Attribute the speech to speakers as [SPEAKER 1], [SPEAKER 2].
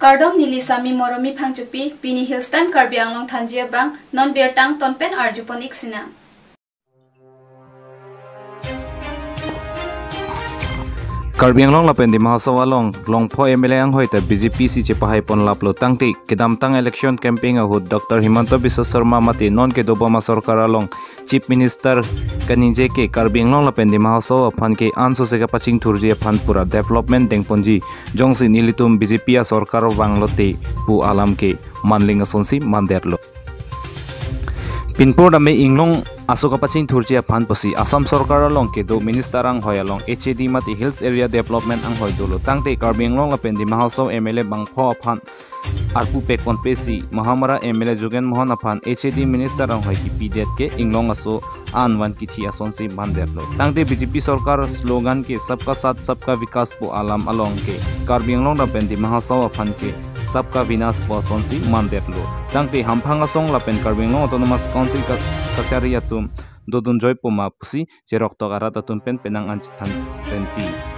[SPEAKER 1] Kardom nili sami moromi phangchupi pini hills time Karbi Anglong thanjia bang non bertang tonpen arjupon iksina.
[SPEAKER 2] Karbi Anglong lapen di Mahasawa long pho MLA ang hoita BJP si chepahai pon laplo tangti kedam tang election campaign ahud Dr. Himanta Biswa Sarma mati non ke dobama sarkar along Chief Minister kaninje ke Karbi Anglong lapen di Mahasawa phan ke anso se ka paching thurji phan pura development dengponji jongsi nilitum BJP a sarkar banglote pu alam ke manling asonsi manderlo Pinpor dame inglong asoka paching thurjia phan posi Assam sarkar along ke do minister ang hoy along HAD mati hills area development ang hoy dolo tangte Karbi Anglong lapen di Mahasawa MLA bangpho phan arpu pekon pesi Mahamara MLA Jugen Mohan aphan HAD minister ang hoy ki pidet ke inglong aso anwan kichi asonsi manderlo tangte BJP sarkar slogan ke sabka sath sabka vikas po alam along ke Karbi Anglong lapen di Mahasawa phan ke सबका विनाश पहुंची मानदेलो तंगते हमफांगा song लापेन Karbi Anglong autonomous council का कचहरी तुम दोदुन Joy पोमा pussy जे रक्तगारा तुम pen Penang अंचिथान पेंती